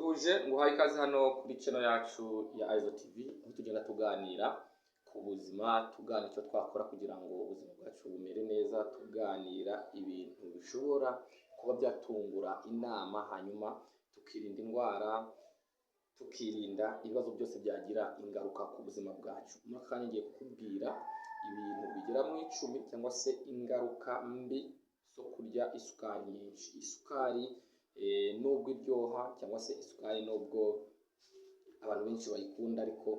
ndagusuhuje nguhaye ikaze hano kuri channel yacu ya Aizo TV, aho tugenda tuganira ku buzima, tuganira icyo twakora kugira ngo ubuzima bwacu bumere neza, tuganira ibintu bishobora kuba byatungura inama, hanyuma tukirinda indwara, tukirinda ibibazo byose byagira ingaruka ku buzima bwacu. Muri kanya ngiye kukubwira ibintu bigera mu 10 cyangwa se ingaruka mbi zo kurya isukari nyinshi. Isukari nubwo iryoha cyangwa se isukari nubwo abantu benshi bayikunda, ariko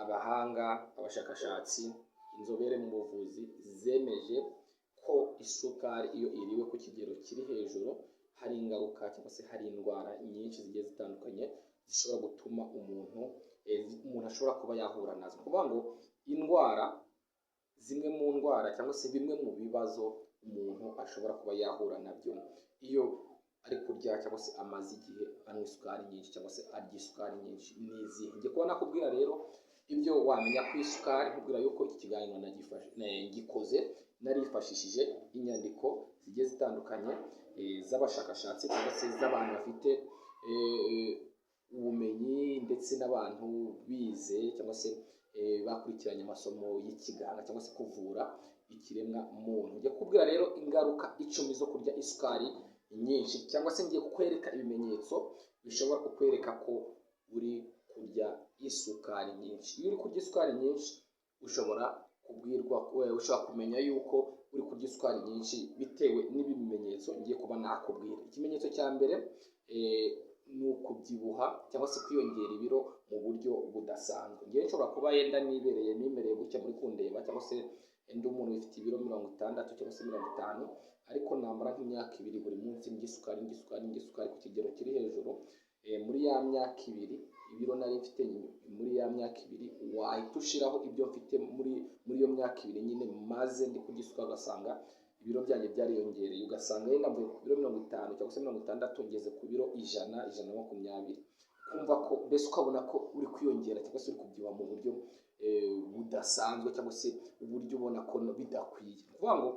abahanga, abashakashatsi, inzobere mu buvuzi zemeje ko isukari iyo iriwe ku kigero kiri hejuru hari ingaruka cyangwa se hari indwara nyinshi zigiye zitandukanye zishobora gutuma umuntu ashobora kuba yahura nazo. Kuvuga ngo zimwe mu ndwara cyangwa se bimwe mu bibazo umuntu ashobora kuba yahura nabyo iyo ari kurya cyangwa se amaze igihe anywa isukari nyinshi cyangwa se arya isukari nyinshi n'izihe. Ngiye kuba nakubwira rero ibyo wamenya ku isukari, nkubwira yuko iki kiganiro ngikoze narifashishije inyandiko zigiye zitandukanye z'abashakashatsi cyangwa se z'abantu bafite ubumenyi, ndetse n'abantu bize cyangwa se bakurikiranye amasomo y'ikiganga cyangwa se kuvura ikiremwa muntu. Ngiye kukubwira rero ingaruka 10 zo kurya isukari nyinshi, cyangwa se ngiye kukwereka ibimenyetso bishobora kukwereka ko uri kurya isukari nyinshi. Iyo uri kurya isukari nyinshi ushobora kumenya yuko uri kurya isukari nyinshi bitewe n'ibimenyetso ngiye kuba nakubwira. Ikimenyetso cya mbere ni ukubyibuha cyangwa se kwiyongera ibiro mu buryo budasanzwe. Ngiye nshobora kuba nimereye gutya muri kundeba, cyangwa se ndi umuntu ufite ibiro 60 cyangwa se 50, ariko namara nk'imyaka 2 buri munsi ndya isukari ku kigero kiri hejuru. Muri ya myaka 2 ibiro nari mfite muri ya myaka 2 wahita ushiraho ibyo mfite muri iyo myaka 2 nyine maze ndi kurya isukari, ugasanga ibiro byanjye byariyongereye, ugasanga yenda mvuye ku biro 50 cyangwa se 60 ngeze ku biro 120. Kumva ko mbese ukabona ko uri kwiyongera cyangwa se uri kubyibuha mu buryo budasanzwe, cyangwa se uburyo ubona ko bidakwiye. Kuvuga ngo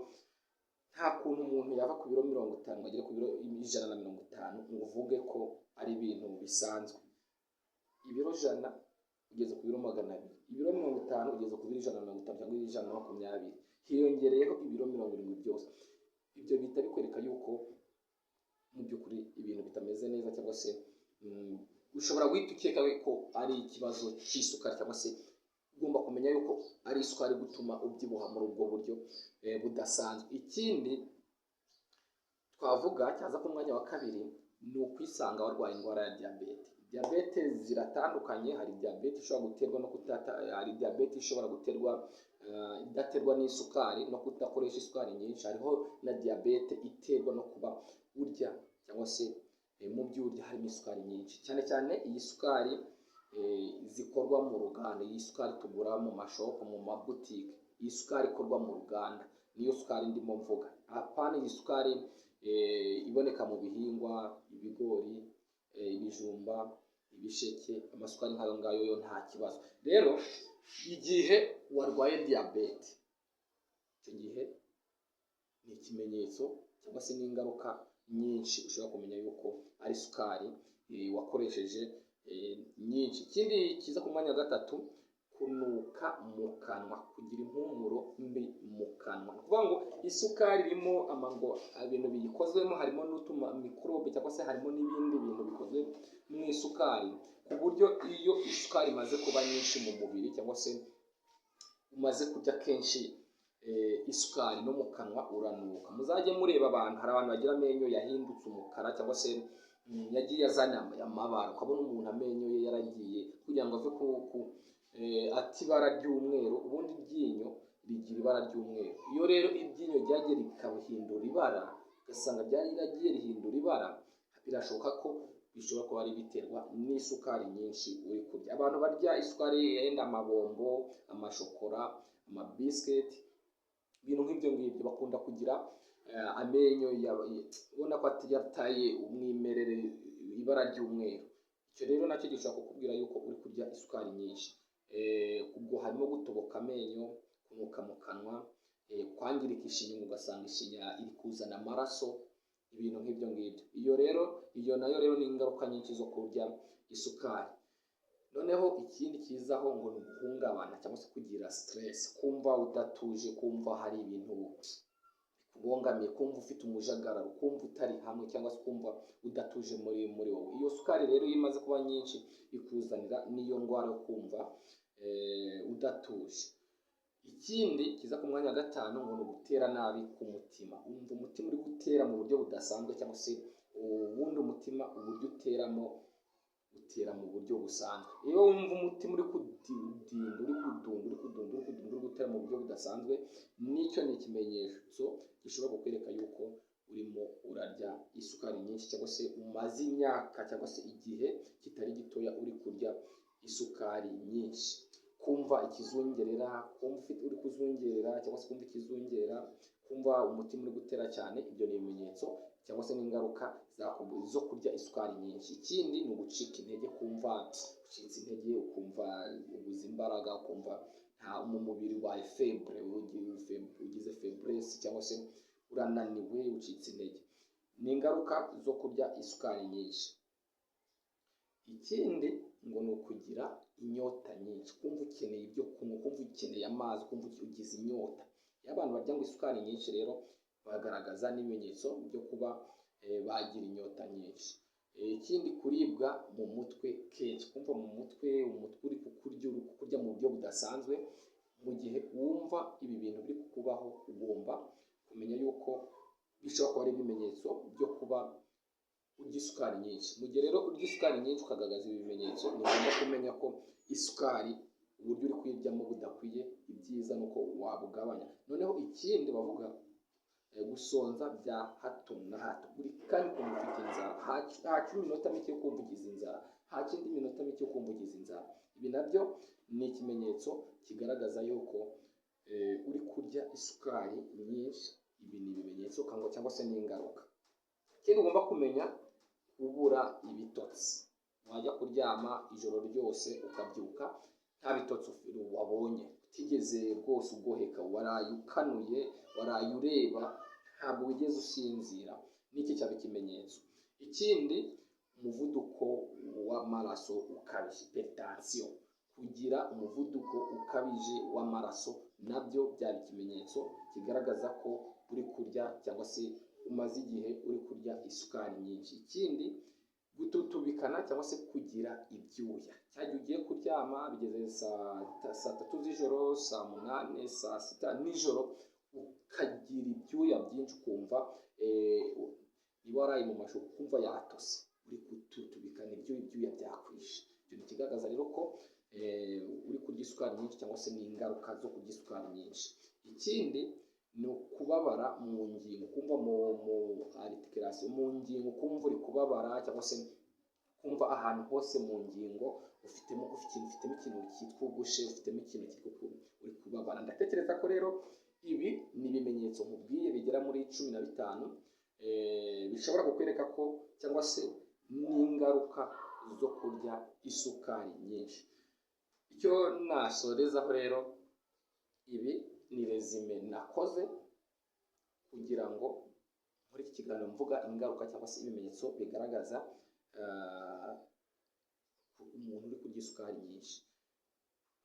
nta kuntu umuntu yava ku biro 50 agera ku biro 150 ngo uvuge ko ari ibintu bisanzwe. Ibiro 100 ugeze ku biro 200, ibiro 50 ugeze ku biro 150 cyangwa 120, hiyongereyeho ibiro 70 byose. Ibyo bita bikwereka yuko mu by'ukuri ibintu bitameze neza, cyangwa se ushobora guhita ukeka ko ari ikibazo cy'isukari, cyangwa se ugomba kumenya yuko ari isukari gutuma ubyibuha muri ubwo buryo budasanzwe. Ikindi twavuga cyaza ku mwanya wa kabiri ni ukwisanga warwaye indwara ya diyabete. Diyabete ziratandukanye, hari diyabete ishobora guterwa no hari diyabete ishobora guterwa idaterwa n'isukari no kudakoresha isukari nyinshi. Hariho na diyabete iterwa no kuba urya cyangwa se mu byo urya harimo isukari nyinshi, cyane cyane iyi sukari zikorwa mu ruganda, iyi sukari tugura mu mashopu, mu mabutike. Iyi sukari ikorwa mu ruganda niyo sukari ndimo mvuga, apana iyi sukari iboneka mu bihingwa, ibigori, ibijumba, ibisheke. Amasukari nk'ayo ngayo yo nta kibazo. Rero igihe warwaye diyabete, icyo gihe ni ikimenyetso cyangwa se n'ingaruka nyinshi ushobora kumenya yuko ari isukari wakoresheje nyinshi. Ikindi kiza ku mwanya wa gatatu, kunuka mu kanwa, kugira impumuro mbi mu kanwa. Kuvuga ngo isukari irimo ibintu biyikozwemo, harimo n'utuma mikorobe cyangwa se harimo n'ibindi bintu bikozwe mu isukari, ku buryo iyo isukari imaze kuba nyinshi mu mubiri cyangwa se umaze kurya kenshi isukari no mu kanwa uranuka. Muzajye mureba hari abantu bagira amenyo yahindutse umukara cyangwa se yagiye azana amabara, ukabona umuntu amenyo ye yaragiye kugira ngo ave ati ibara ry'umweru, ubundi iryinyo rigira ibara ry'umweru. Iyo rero iryinyo ryagiye rikabihindura ibara, ugasanga ryaragiye rihindura ibara, birashoboka ko bishobora kuba ari biterwa n'isukari nyinshi uri kurya. Abantu barya isukari yenda amabombo, amashokora, amabisiketi, ibintu nk'ibyo ngibyo bakunda kugira amenyo ubona ko yataye umwimerere, ibara ry'umweru. Icyo rero nacyo gishobora kukubwira yuko uri kurya isukari nyinshi. Ubwo harimo gutoboka amenyo, kunuka mu kanwa, kwangirika ishinya, ugasanga ishinya iri kuzana amaraso, ibintu nk'ibyo ngibyo. Iyo nayo rero ni ingaruka nyinshi zo kurya isukari. Noneho ikindi kizaho ngo ni uguhungabana cyangwa se kugira stress, kumva udatuje, kumva hari ibintu bikubangamiye, kumva ufite umujagararo, kumva utari hamwe cyangwa se kumva udatuje muri wowe. Iyo sukari rero iyo imaze kuba nyinshi ikuzanira n'iyo ndwara yo kumva udatuje. Ikindi kiza ku mwanya wa gatanu ngo ni ugutera nabi ku mutima. Wumva umutima uri gutera mu buryo budasanzwe, cyangwa se ubundi umutima uburyo uteramo utera mu buryo busanzwe. Iyo wumva umutima uri gutera mu buryo budasanzwe, nicyo ni ikimenyetso gishobora kukwereka yuko urimo urarya isukari nyinshi, cyangwa se umaze imyaka cyangwa se igihe kitari gitoya uri kurya isukari nyinshi. Kumva ikizungerera, kumva uri kuzungerera cyangwa se kumva ikizungera, kumva umutima uri gutera cyane, ibyo ni ibimenyetso cyangwa se n'ingaruka zo kurya isukari nyinshi. Ikindi ni ugucika intege, kumva ucitse intege, ukumva ubuze imbaraga, ukumva mu mubiri wawe ugize faiblesse cyangwa se urananiwe, ucitse intege. Ni ingaruka zo kurya isukari nyinshi. Ikindi ngo ni ukugira inyota nyinshi, kumva ukeneye ibyo kunywa, kumva ukeneye amazi, kumva ugize inyota. Iyo abantu barya ngo isukari nyinshi rero bagaragaza n'ibimenyetso byo kuba bagira inyota nyinshi. Ikindi kuribwa mu mutwe kenshi, kumva mu mutwe uri kukurya mu buryo budasanzwe. Mu gihe wumva ibi bintu biri kukubaho, ugomba kumenya yuko bishobora kuba ari ibimenyetso byo kuba urya isukari nyinshi. Mu gihe rero urya isukari nyinshi ukagaragaza ibi bimenyetso, ni ngombwa kumenya ko isukari uburyo uri kuyiryamo budakwiye, ibyiza nuko wabugabanya. Noneho ikindi bavuga gusonza bya hato na hato, buri kanya ukumva ufite inzara, haca iminota mike yo kumva ugize inzara, haca indi minota mike yo kumva ugize inzara. Ibi nabyo ni ikimenyetso kigaragaza yuko uri kurya isukari nyinshi. Ibi ni ibimenyetso cyangwa se n'ingaruka. Ikindi ugomba kumenya, kubura ibitotsi. Wajya kuryama ijoro ryose ukabyuka nta bitotsi wabonye, utigeze rwose ugoheka, waraye ukanuye, waraye ureba, ntabwo wigeze usinzira. N'iki cyaba ikimenyetso. Ikindi, umuvuduko w'amaraso ukabije, hypertension. Kugira umuvuduko ukabije w'amaraso nabyo byaba ikimenyetso kigaragaza ko uri kurya cyangwa se umaze igihe uri kurya isukari nyinshi. Ikindi, gututubikana cyangwa se kugira ibyuya. Cyangwa ugiye kuryama bigeze saa 3 z'ijoro, saa 8, saa 6 nijoro, ukagira ibyuya byinshi, ukumva niba waraye mu mashuka ukumva yatose, uri gututubikana ibyuya byakwishe. Ibyo ni ikigaragaza rero ko uri kurya isukari nyinshi, cyangwa se n'ingaruka zo kurya isukari nyinshi. Ikindi ni ukubabara mu ngingo, kumva mu articulation, mu ngingo kumva uri kubabara, cyangwa se kumva ahantu hose mu ngingo ufitemo ikintu cyitwa ugushe, ufitemo ikintu uri kubabara. Ndatekereza ko rero ibi ni ibimenyetso nkubwiye bigera muri 15 bishobora kukwereka ko cyangwa se n'ingaruka zo kurya isukari nyinshi. Icyo nasorezaho rero, ibi ni resume nakoze kugira ngo muri iki kiganiro mvuga ingaruka cyangwa se ibimenyetso bigaragaza umuntu uri kurya isukari nyinshi.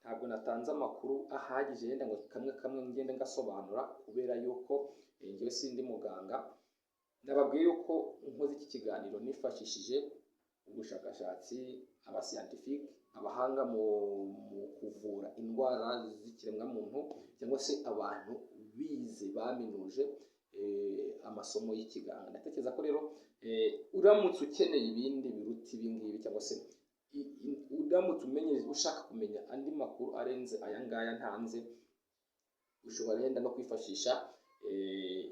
Ntabwo natanze amakuru ahagije yenda ngo kamwe ngende ngasobanura, kubera yuko njyewe sindi muganga. Nababwiye yuko nkoze iki kiganiro nifashishije ubushakashatsi, abascientifique, abahanga mu kuvura indwara z'ikiremwamuntu, cyangwa se abantu bize baminuje amasomo y'ikiganga. Ndatekereza ko rero uramutse ukeneye ibindi biruta ibi ngibi, cyangwa se uramutse ushaka kumenya andi makuru arenze aya ngaya ntanze, ushobora yenda no kwifashisha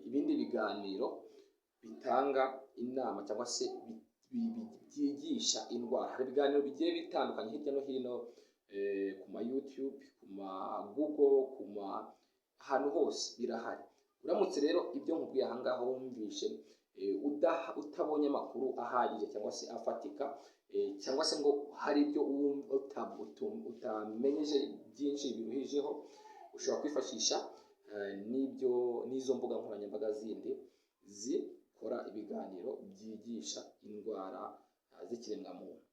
ibindi biganiro bitanga inama cyangwa se byigisha indwara. Hari ibiganiro bigiye bitandukanye hirya no hino ku ma YouTube, ku ma Google, ahantu hose birahari. Uramutse rero ibyo nkubwiye aha ngaha wumvishe utabonye amakuru ahagije cyangwa se afatika, cyangwa se ngo hari ibyo utamenyeje byinshi biruhijeho, ushobora kwifashisha n'izo mbuga nkoranyambaga zindi dukora ibiganiro byigisha indwara z'ikiremwamuntu.